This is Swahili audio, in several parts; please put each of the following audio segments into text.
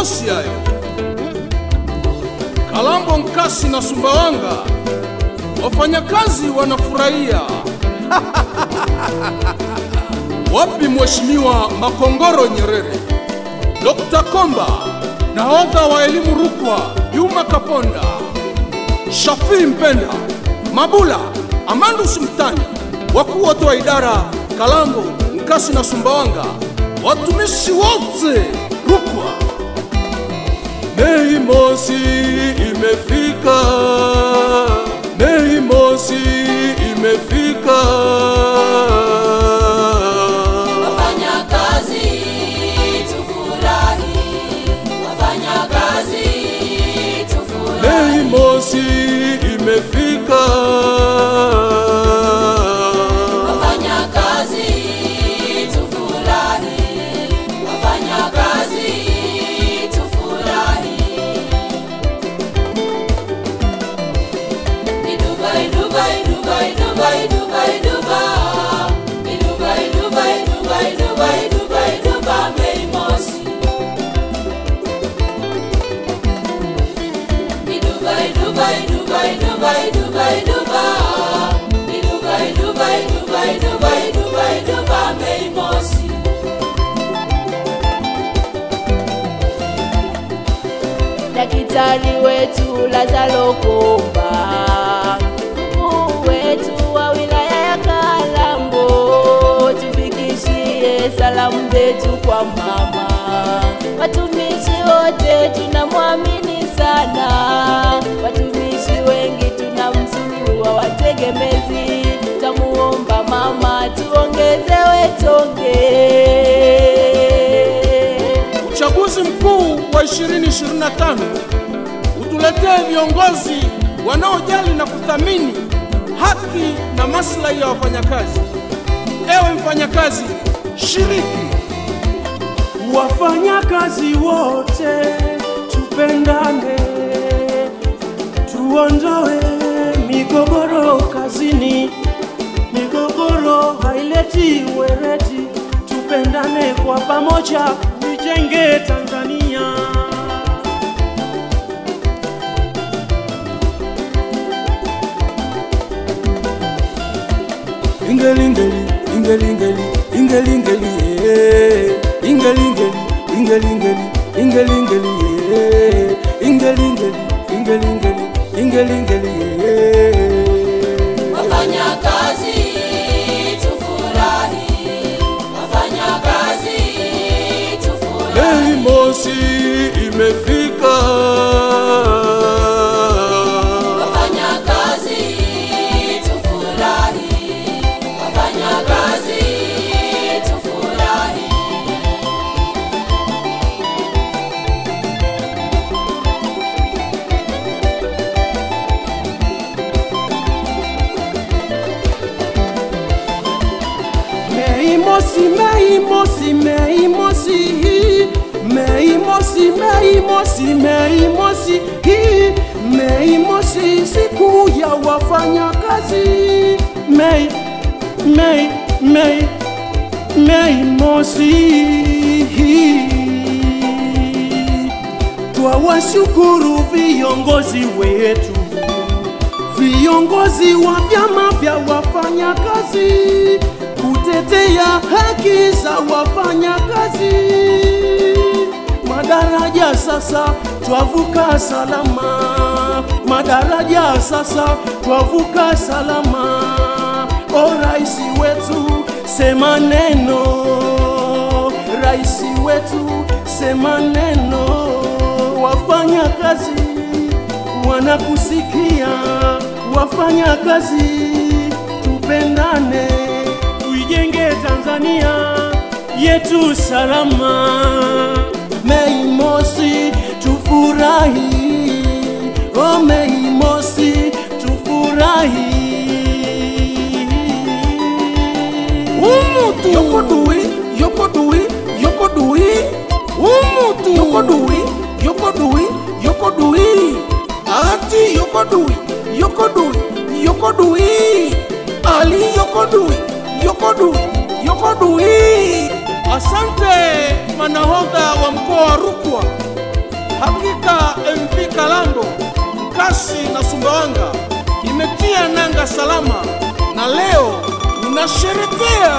Jumamosi hayo, Kalambo, Nkasi na Sumbawanga wafanyakazi wanafurahia. Wapi Mheshimiwa Makongoro Nyerere, Dr. Komba, nahodha wa elimu Rukwa Juma Kaponda, Shafi Mpenda, Mabula, Amandus Mtani, wakuu wote wa idara Kalambo, Nkasi na Sumbawanga, watumishi wote Rukwa. Mei Mosi imefika, Mei Mosi imefika. Wafanyakazi tufurahi, wafanyakazi tufurahi. Mei Mosi imefika. Wafanyakazi tufurahi, wafanyakazi tufurahi. Iduba, iduba, iduba, iduba, iduba, iduba. Iduba, iduba, iduba, iduba, iduba, iduba, Mei Mosi. Iduba, iduba, iduba, iduba, iduba, iduba. Iduba, iduba, iduba, iduba, iduba, iduba, Mei Mosi. Daktari wetu Lazaro Komba, mkuu wetu wa wilaya ya Kalambo, tufikishie salamu zetu kwa mama. Watumishi wote tunamwamini sana, watumishi wengi tunamzuru wategemezi. Tutamuomba mama tuongezewe tonge. Uchaguzi mkuu wa 2025 utuletee viongozi wanaojali na kuthamini haki na maslahi ya wafanyakazi. Ewe mfanyakazi, shiriki. Wafanyakazi wote tupendane, tuondoe migogoro kazini. Migogoro haileti weredi, tupendane kwa pamoja, tujenge Tanzania. Ingelingeli, ingelingeli, ingelingeli, ingelingeli, ingelingeli, ingelingeli, ingelingeli, ingelingeli, ingelingeli. Wafanyakazi tufurahi, wafanyakazi tufurahi. Mei Mosi imefika. Wafanyakazi tufurahi, wafanyakazi tufurahi. Mei Mosi, Mei Mosi, Mei Mosi, Mei Mosi, Mei Mosi, Mei Mosi, Mei Mosi, siku ya wafanyakazi. Mei, Mei, Mei, Mei Mosi. Twawashukuru viongozi wetu, viongozi wa vyama vya wafanyakazi, kutetea haki za wafanyakazi. Madaraja sasa twavuka salama, madaraja sasa twavuka salama. O Raisi wetu sema neno, Raisi wetu sema neno. Wafanyakazi wanakusikia, wafanyakazi tupendane, tuijenge Tanzania yetu salama. Mei Mosi tufurahi, oh Mei Mosi tufurahi. Umutu yokodui, yokodui, yokodui. Umutu yokodui, yokodui, yokodui. Ati yokodui, yokodui, yokodui. Ali yokodui, yokodui, yokodui. Asante manahodha wa mkoa wa Rukwa Hakika MV Kalambo, Nkasi na Sumbawanga imetia nanga salama na leo tunasherehekea.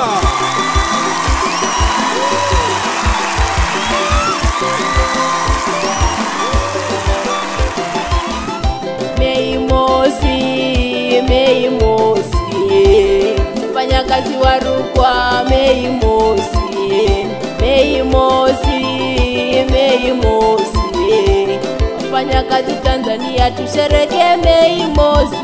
Mei Mosi, mfanyakazi wa Rukwa. Mei Mosi, mfanyakazi Tanzania, tusherehekee Mei Mosi.